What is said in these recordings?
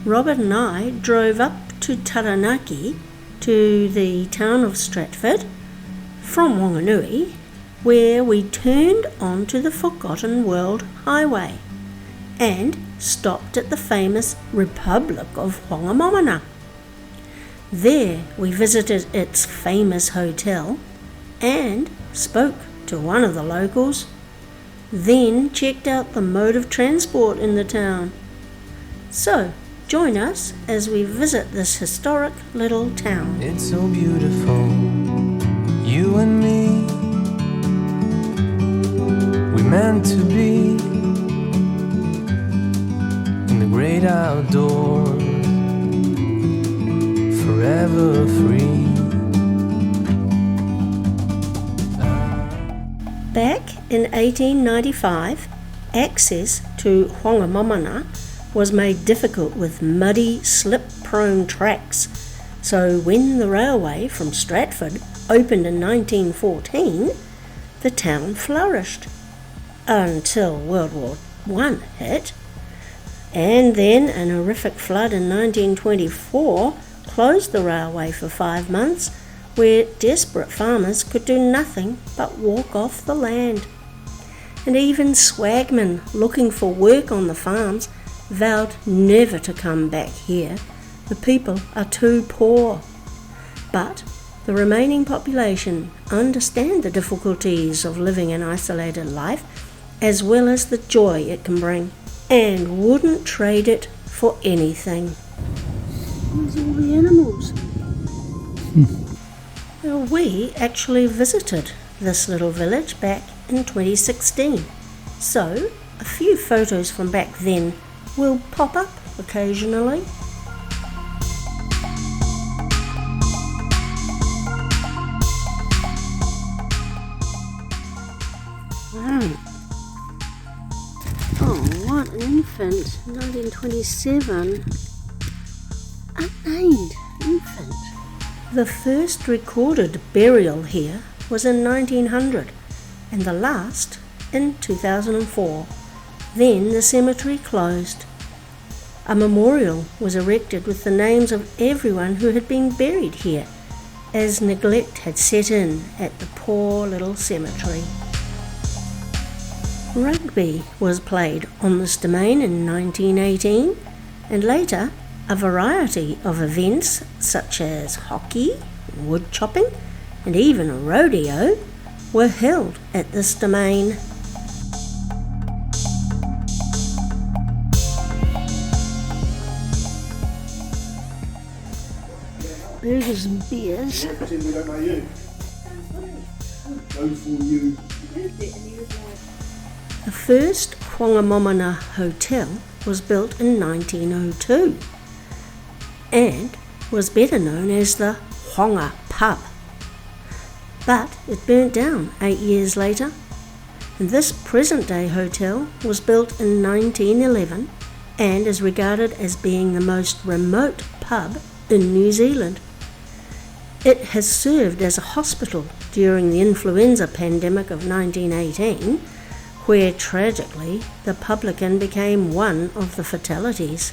Robert and I drove up to Taranaki, to the town of Stratford, from Whanganui, where we turned onto the Forgotten World Highway and stopped at the famous Republic of Whangamomona. There we visited its famous hotel and spoke to one of the locals, then checked out the mode of transport in the town. So, join us as we visit this historic little town. It's so beautiful, you and me. We meant to be in the great outdoors, forever free. Back in 1895, access to Whangamomona was made difficult with muddy, slip-prone tracks. So when the railway from Stratford opened in 1914, the town flourished until World War I hit, and then an horrific flood in 1924 closed the railway for 5 months, where desperate farmers could do nothing but walk off the land. And even swagmen looking for work on the farms vowed never to come back here. The people are too poor. But the remaining population understand the difficulties of living an isolated life, as well as the joy it can bring, and wouldn't trade it for anything. There's all the animals. Well, we actually visited this little village back in 2016, so a few photos from back then will pop up occasionally. Wow. Oh, what an infant. 1927. Unnamed infant. The first recorded burial here was in 1900 and the last in 2004. Then the cemetery closed. A memorial was erected with the names of everyone who had been buried here, as neglect had set in at the poor little cemetery. Rugby was played on this domain in 1918, and later a variety of events such as hockey, wood chopping, and even a rodeo were held at this domain. Burgers and beers. The first Whangamomona Hotel was built in 1902 and was better known as the Whanga Pub. But it burnt down 8 years later, and this present-day hotel was built in 1911 and is regarded as being the most remote pub in New Zealand. It has served as a hospital during the influenza pandemic of 1918, where tragically the publican became one of the fatalities.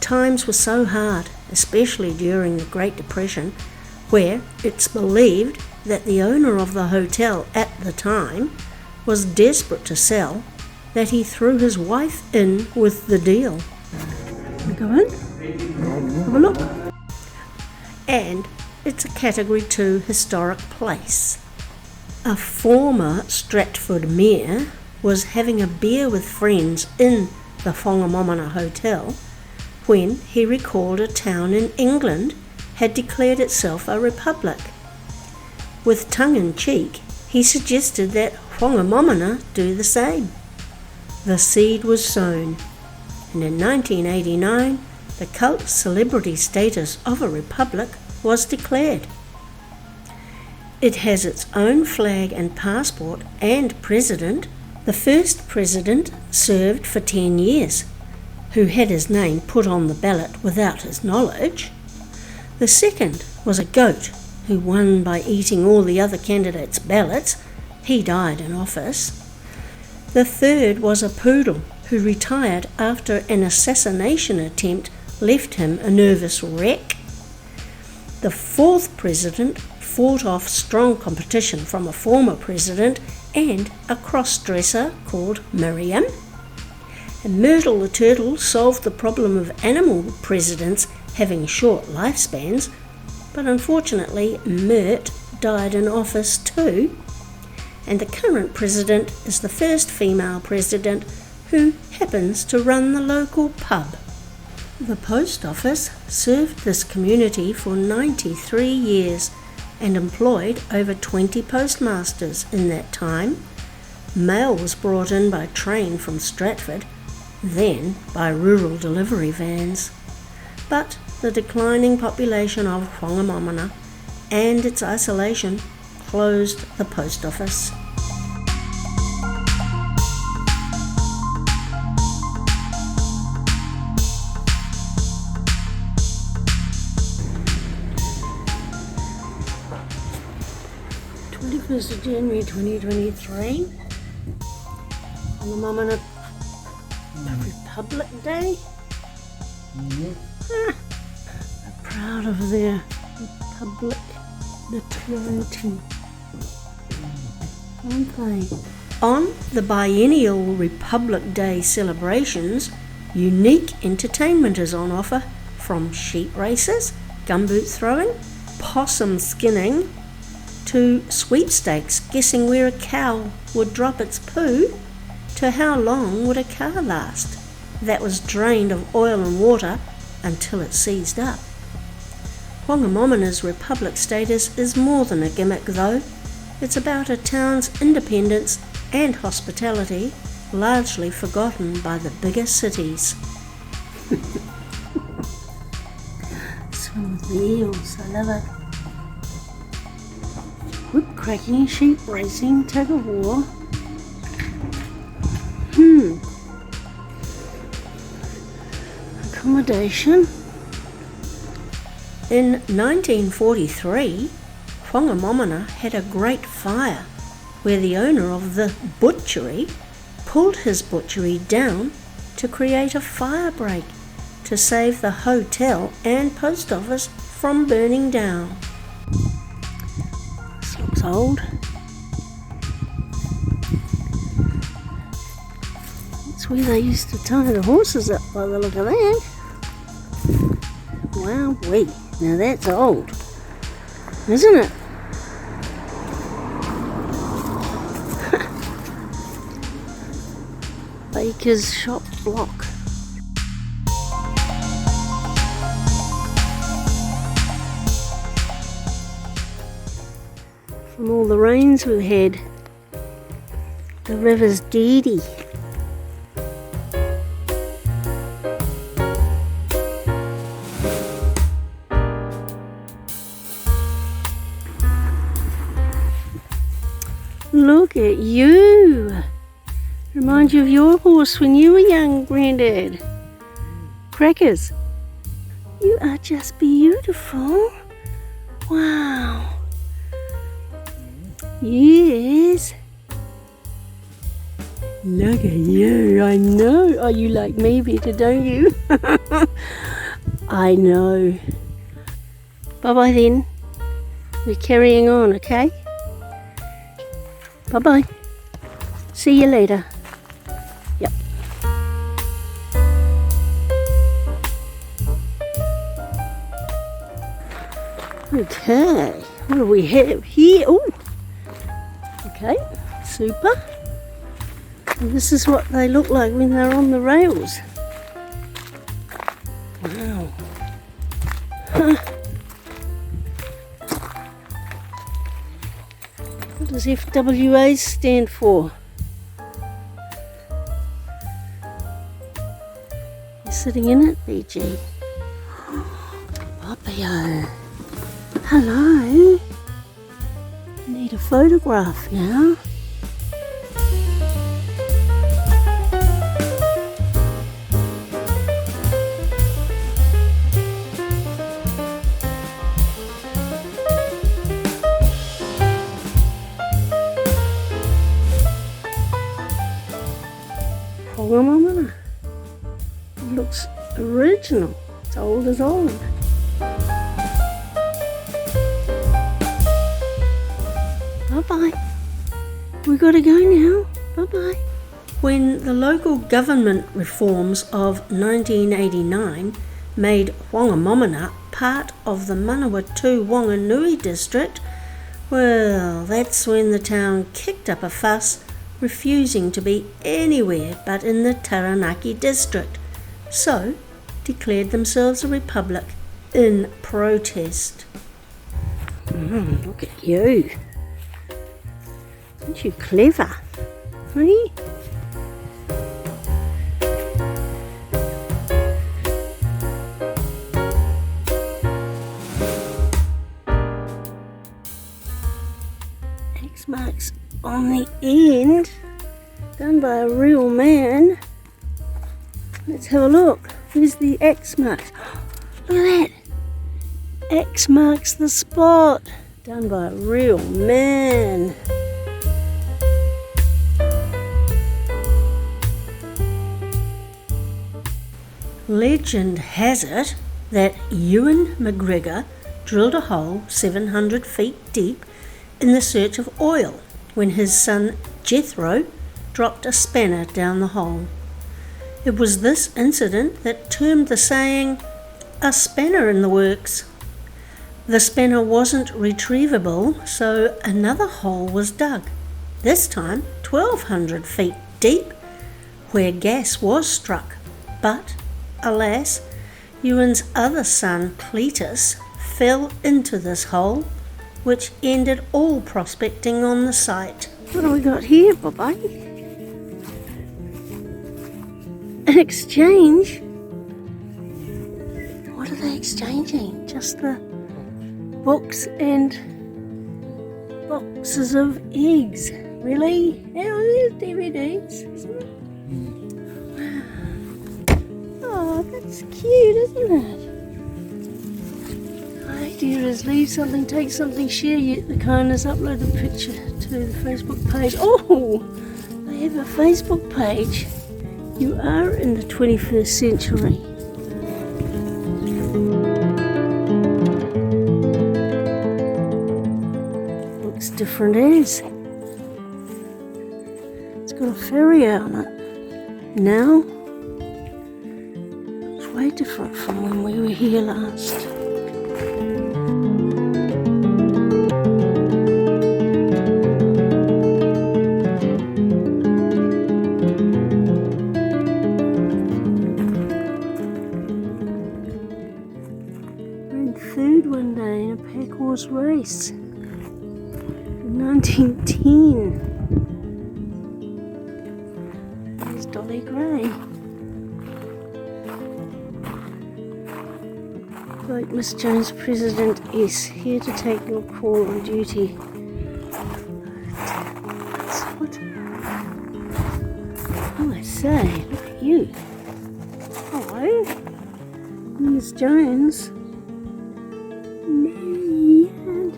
Times were so hard, especially during the Great Depression, where it's believed that the owner of the hotel at the time was desperate to sell, that he threw his wife in with the deal. Go in, have a look. And it's a Category 2 historic place. A former Stratford mayor was having a beer with friends in the Whangamomona Hotel when he recalled a town in England had declared itself a republic. With tongue-in-cheek, he suggested that Whangamomona do the same. The seed was sown, and in 1989, the cult celebrity status of a republic was declared. It has its own flag and passport and president. The first president served for 10 years, who had his name put on the ballot without his knowledge. The second was a goat who won by eating all the other candidates' ballots. He died in office. The third was a poodle who retired after an assassination attempt left him a nervous wreck. The fourth president fought off strong competition from a former president and a cross-dresser called Miriam. And Myrtle the turtle solved the problem of animal presidents having short lifespans, but unfortunately Myrt died in office too, and the current president is the first female president who happens to run the local pub. The post office served this community for 93 years and employed over 20 postmasters in that time. Mail was brought in by train from Stratford, then by rural delivery vans. But the declining population of Whangamomona and its isolation closed the post office. January 2023, Whangamomona Republic Day. They're proud of their republic notoriety, aren't they? On the biennial Republic Day celebrations, unique entertainment is on offer, from sheep races, gumboot throwing, possum skinning, to sweepstakes guessing where a cow would drop its poo, to how long would a car last that was drained of oil and water until it seized up. Whangamomona's republic status is more than a gimmick though. It's about a town's independence and hospitality, largely forgotten by the bigger cities. Swim with the eels, I love it. Whip cracking, sheep racing, tug of war. Accommodation. In 1943, Whangamomona had a great fire where the owner of the butchery pulled his butchery down to create a fire break to save the hotel and post office from burning down. Looks old. That's where they used to tie the horses up by the look of that. Wowee, now that's old, isn't it? Baker's shop block. From all the rains we've had, the river's dirty. Look at you! Remind you of your horse when you were young, Grandad. Crackers, you are just beautiful. Wow. Yes. Look at you, I know. Oh, you like me better, don't you? I know. Bye-bye then. We're carrying on, okay? Bye-bye. See you later. Yep. Okay, what do we have here? Oh. Okay, super. And this is what they look like when they're on the rails. Wow. Huh. What does FWA stand for? You're sitting in it, BG. Papio. Hello. Need a photograph now. Whangamomona. original. It's old as old. Bye-bye. We gotta go now. Bye-bye. When the local government reforms of 1989 made Whangamomona part of the Manawatu Whanganui district, well, that's when the town kicked up a fuss, refusing to be anywhere but in the Taranaki district, so declared themselves a republic in protest. Look at you. Aren't you clever? Eh? X marks on the end, done by a real man. Let's have a look. Where's the X marks? Look at that. X marks the spot, done by a real man. Legend has it that Ewan McGregor drilled a hole 700 feet deep in the search of oil when his son Jethro dropped a spanner down the hole. It was this incident that termed the saying, "a spanner in the works." The spanner wasn't retrievable, so another hole was dug, this time 1,200 feet deep, where gas was struck, but alas, Ewan's other son, Cletus, fell into this hole, which ended all prospecting on the site. What have we got here, Bobby? An exchange? What are they exchanging? Just the books and boxes of eggs. Really? Oh, there's DVDs. Oh, that's cute, isn't it? The idea is leave something, take something, share, yet the kindness, upload a picture to the Facebook page. Oh, they have a Facebook page. You are in the 21st century. Looks different as. It's got a ferry out on it. Now, way different from when we were here last. Ran third one day in a pack horse race in 1910. There's Dolly Gray. Like Miss Jones, President S, here to take your call on duty. What? Oh, I say, look at you. Hello, Miss Jones. Me and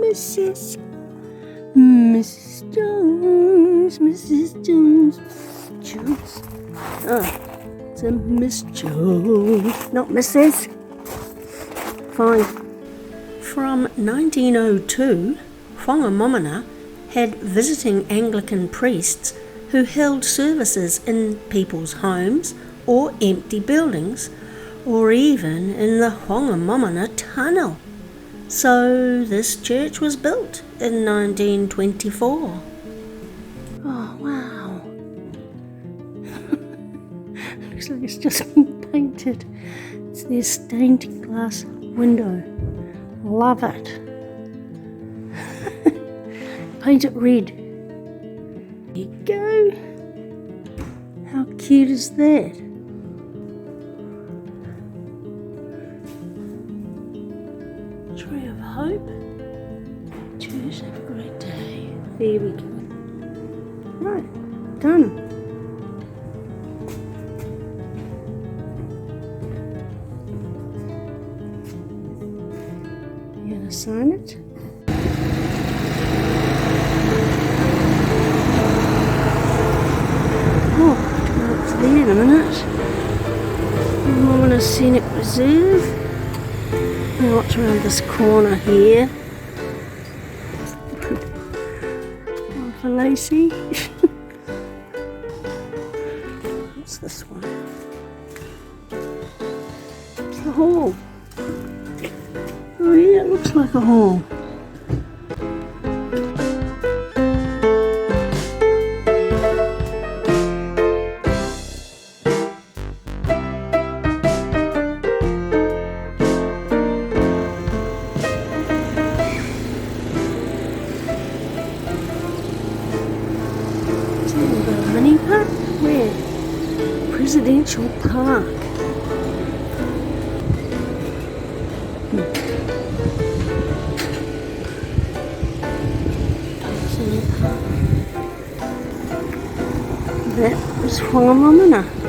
Mrs. Jones, Mrs. Jones. Jones. Oh, it's a Miss Jones, not Mrs. Fine. From 1902, Whangamomona had visiting Anglican priests who held services in people's homes or empty buildings, or even in the Whangamomona Tunnel. So this church was built in 1924. Oh, wow. Looks like it's just been painted. It's their stained glass window. Love it. Paint it red. There you go. How cute is that? Tree of Hope. Cheers, have a great day. There we go. Right, done. You gonna sign it? Oh, it's there in a minute. Whangamomona another scenic reserve. Now what's around this corner here? One for Lacey. What's this one? It's the hall. Oh yeah, it looks like a hall. Honey Park? Where? Presidential Park. That was Whangamomona.